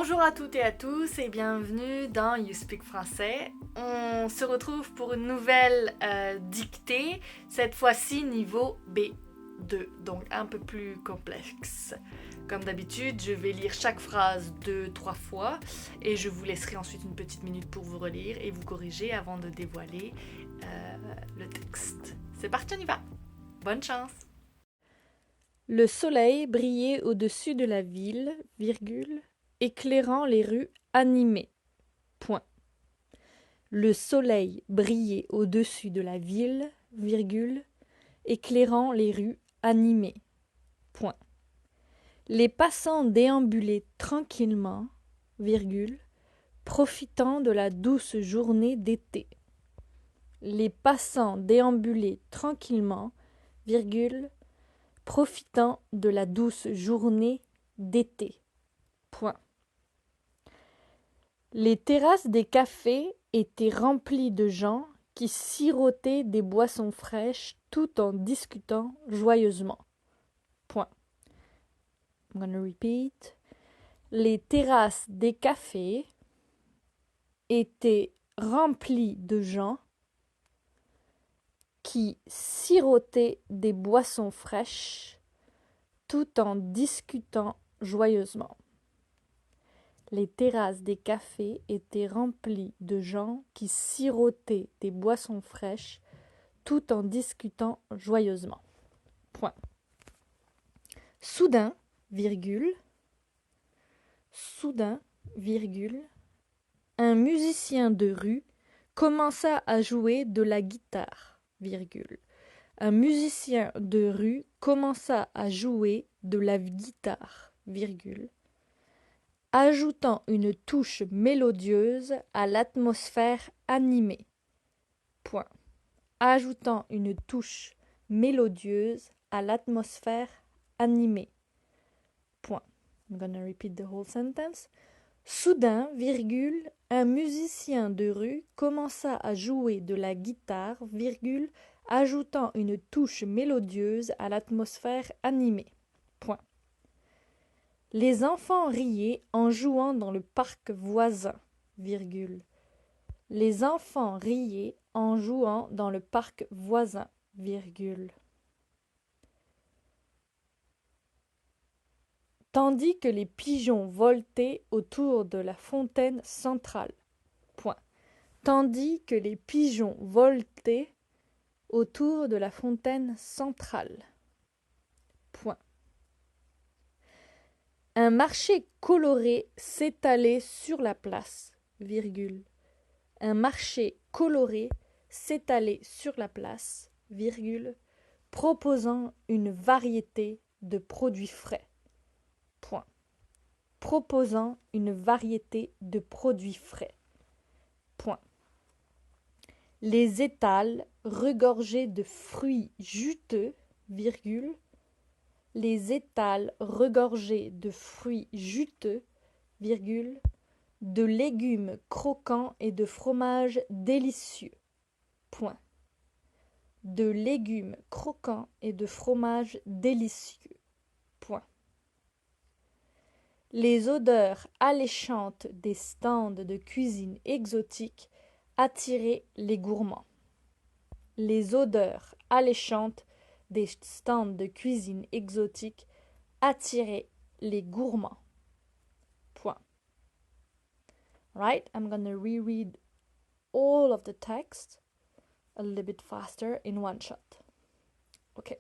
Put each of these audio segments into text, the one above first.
Bonjour à toutes et à tous et bienvenue dans You Speak Français. On se retrouve pour une nouvelle dictée, cette fois-ci niveau B2, donc un peu plus complexe. Comme d'habitude, je vais lire chaque phrase 2-3 fois et je vous laisserai ensuite une petite minute pour vous relire et vous corriger avant de dévoiler le texte. C'est parti, on y va! Bonne chance! Le soleil brillait au-dessus de la ville, virgule, éclairant les rues animées. Point. Le soleil brillait au-dessus de la ville, virgule, éclairant les rues animées. Point. Les passants déambulaient tranquillement, virgule, profitant de la douce journée d'été. Les passants déambulaient tranquillement, virgule, profitant de la douce journée d'été. Point. Les terrasses des cafés étaient remplies de gens qui sirotaient des boissons fraîches tout en discutant joyeusement. Point. I'm gonna repeat. Les terrasses des cafés étaient remplies de gens qui sirotaient des boissons fraîches tout en discutant joyeusement. Les terrasses des cafés étaient remplies de gens qui sirotaient des boissons fraîches tout en discutant joyeusement. Point. Soudain, virgule, un musicien de rue commença à jouer de la guitare, virgule. Un musicien de rue commença à jouer de la guitare, virgule, ajoutant une touche mélodieuse à l'atmosphère animée. Point. Ajoutant une touche mélodieuse à l'atmosphère animée. Point. I'm gonna repeat the whole sentence. Soudain, virgule, un musicien de rue commença à jouer de la guitare, virgule, ajoutant une touche mélodieuse à l'atmosphère animée. Point. Les enfants riaient en jouant dans le parc voisin, virgule. Les enfants riaient en jouant dans le parc voisin, virgule. Tandis que les pigeons voletaient autour de la fontaine centrale. Point. Tandis que les pigeons voletaient autour de la fontaine centrale. Point. Un marché coloré s'étalait sur la place, virgule. Un marché coloré s'étalait sur la place, virgule, proposant une variété de produits frais. Point. Proposant une variété de produits frais. Point. Les étals regorgeaient de fruits juteux, virgule, les étals regorgeaient de fruits juteux, virgule, de légumes croquants et de fromages délicieux. Point. De légumes croquants et de fromages délicieux. Point. Les odeurs alléchantes des stands de cuisine exotique attiraient les gourmands. Les odeurs alléchantes des stands de cuisine exotique attiraient les gourmands. Point. Right, I'm gonna reread all of the text a little bit faster in one shot. Okay.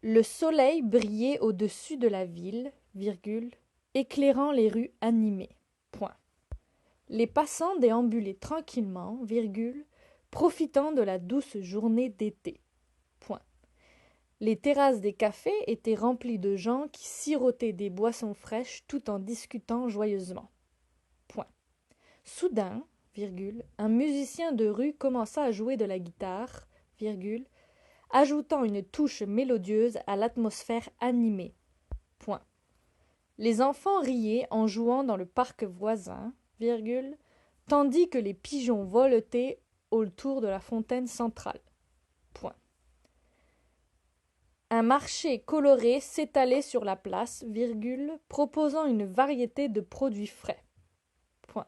Le soleil brillait au-dessus de la ville, virgule, éclairant les rues animées. Point. Les passants déambulaient tranquillement, virgule, profitant de la douce journée d'été. Point. Les terrasses des cafés étaient remplies de gens qui sirotaient des boissons fraîches tout en discutant joyeusement. Point. Soudain, virgule, un musicien de rue commença à jouer de la guitare, virgule, ajoutant une touche mélodieuse à l'atmosphère animée. Point. Les enfants riaient en jouant dans le parc voisin, virgule, tandis que les pigeons voletaient autour de la fontaine centrale. Point. Un marché coloré s'étalait sur la place, virgule, proposant une variété de produits frais. Point.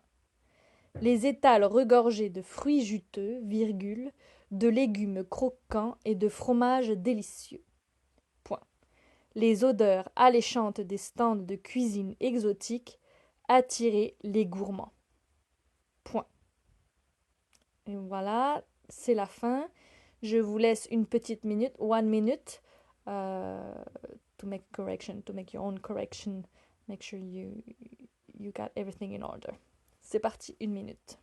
Les étals regorgeaient de fruits juteux, virgule, de légumes croquants et de fromages délicieux. Point. Les odeurs alléchantes des stands de cuisine exotique attiraient les gourmands. Point. Et voilà, c'est la fin. Je vous laisse une petite minute, 1 minute, to make correction, to make your own correction. Make sure you got everything in order. C'est parti, 1 minute.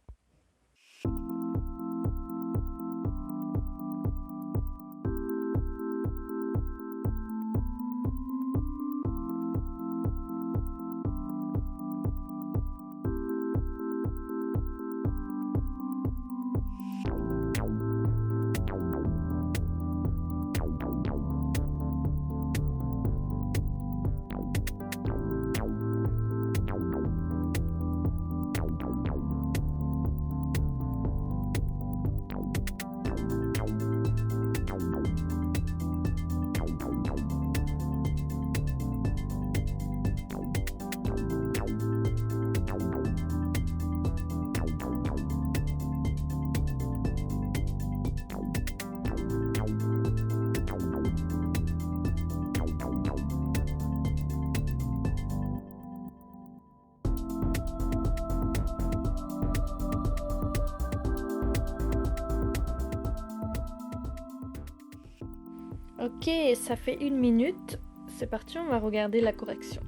Ok, ça fait 1 minute. C'est parti, on va regarder la correction.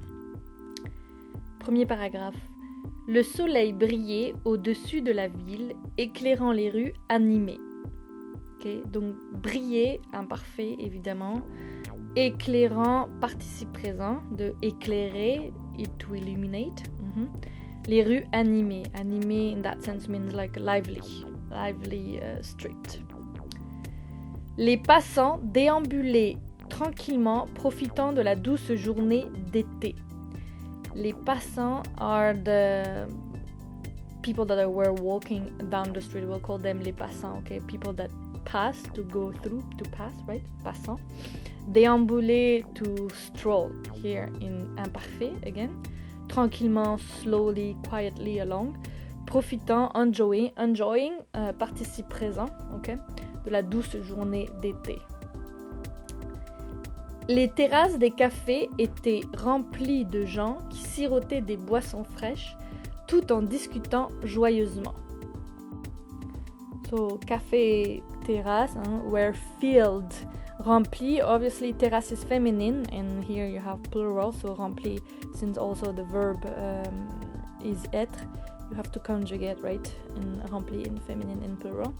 Premier paragraphe. Le soleil brillait au-dessus de la ville, éclairant les rues animées. Ok, donc briller, imparfait évidemment. Éclairant, participe présent, de éclairer, it to illuminate. Les rues animées. Animé in that sense means like lively street. Les passants déambulaient tranquillement, profitant de la douce journée d'été. Les passants are the people that were walking down the street. We'll call them les passants, okay? People that pass, to go through, to pass, right? Passants. Déambuler, to stroll, here in imparfait, again. Tranquillement, slowly, quietly along. Profitant, enjoying, participe présent, okay? De la douce journée d'été. Les terrasses des cafés étaient remplies de gens qui sirotaient des boissons fraîches tout en discutant joyeusement. So, café, terrasse, were filled, rempli. Obviously, terrace is feminine, and here you have plural, so rempli, since also the verb is être, you have to conjugate, right? In rempli, in feminine, in plural.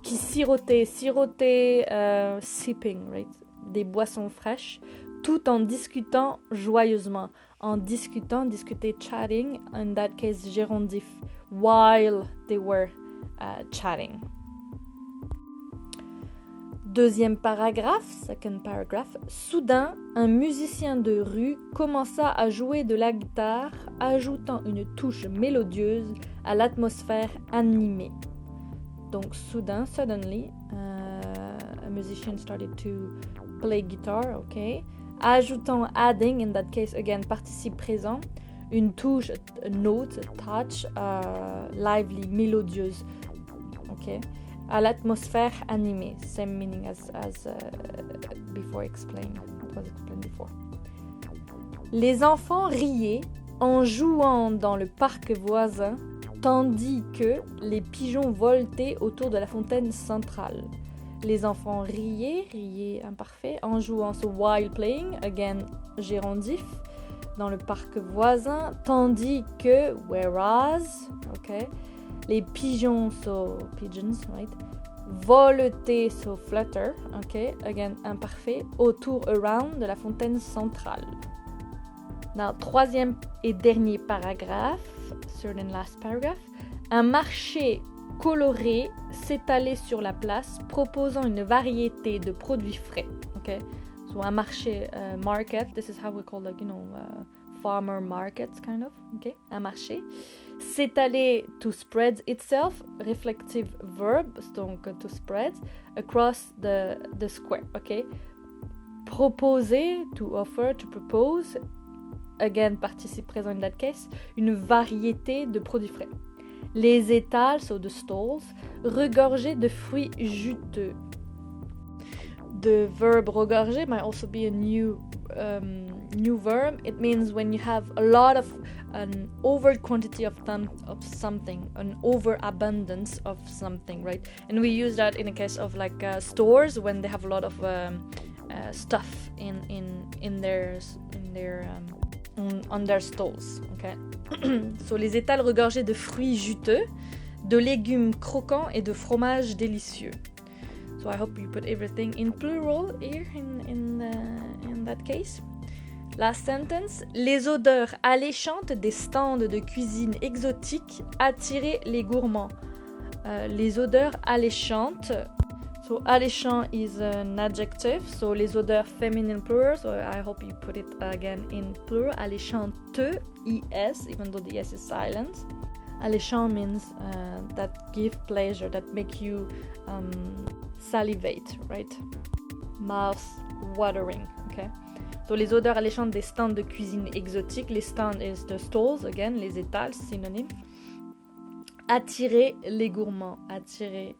Qui sirotait, sipping, right? Des boissons fraîches, tout en discutant joyeusement. En discutant, discuter, chatting, in that case, gérondif, while they were chatting. Deuxième paragraphe, second paragraph. Soudain, un musicien de rue commença à jouer de la guitare, ajoutant une touche mélodieuse à l'atmosphère animée. Donc, soudain, suddenly, a musician started to play guitar, okay. Ajoutant, adding, in that case, again, participe présent, une touche, a note, a touch, lively, mélodieuse, okay, à l'atmosphère animée. Same meaning as before explained, it was explained before. Les enfants riaient en jouant dans le parc voisin, tandis que les pigeons voletaient autour de la fontaine centrale. Les enfants riaient imparfait, en jouant, so while playing, again, gérondif, dans le parc voisin, tandis que, whereas, okay, les pigeons, so pigeons, right, voletaient, so flutter, okay, again, imparfait, autour, around, de la fontaine centrale. Now, troisième et dernier paragraphe, third and last paragraph. Un marché coloré s'étalait sur la place, proposant une variété de produits frais. Okay? So un marché, market, this is how we call, like, farmer markets, kind of. Okay? Un marché. S'étaler, to spread itself, reflective verb, donc to spread, across the square. Okay? proposer, to offer, to propose, again, participe présent in that case, une variété de produits frais. Les étals, so the stalls, regorgés de fruits juteux. The verb regorger might also be a new verb. It means when you have a lot of an over quantity of something, an overabundance of something, right? And we use that in a case of like stores when they have a lot of stuff on their stalls. Okay. So les étals regorgés de fruits juteux, de légumes croquants et de fromages délicieux. So I hope you put everything in plural here in that case. Last sentence. Les odeurs alléchantes des stands de cuisine exotique attiraient les gourmands. Les odeurs alléchantes. So alléchant is an adjective. So les odeurs feminine plural. So I hope you put it again in plural. Alléchante, es, even though the s is silent. Alléchant means that give pleasure, that make you salivate, right? Mouth watering, okay? So les odeurs alléchantes des stands de cuisine exotique. Les stands is the stalls, again, les étals, synonyme. Attirer les gourmands. Attirer,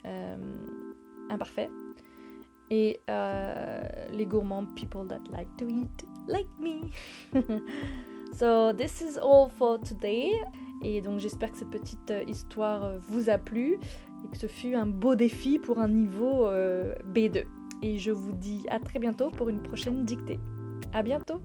imparfait. Et les gourmands, people that like to eat, like me. So this is all for today. Et donc j'espère que cette petite histoire vous a plu et que ce fut un beau défi pour un niveau B2. Et je vous dis à très bientôt pour une prochaine dictée. À bientôt!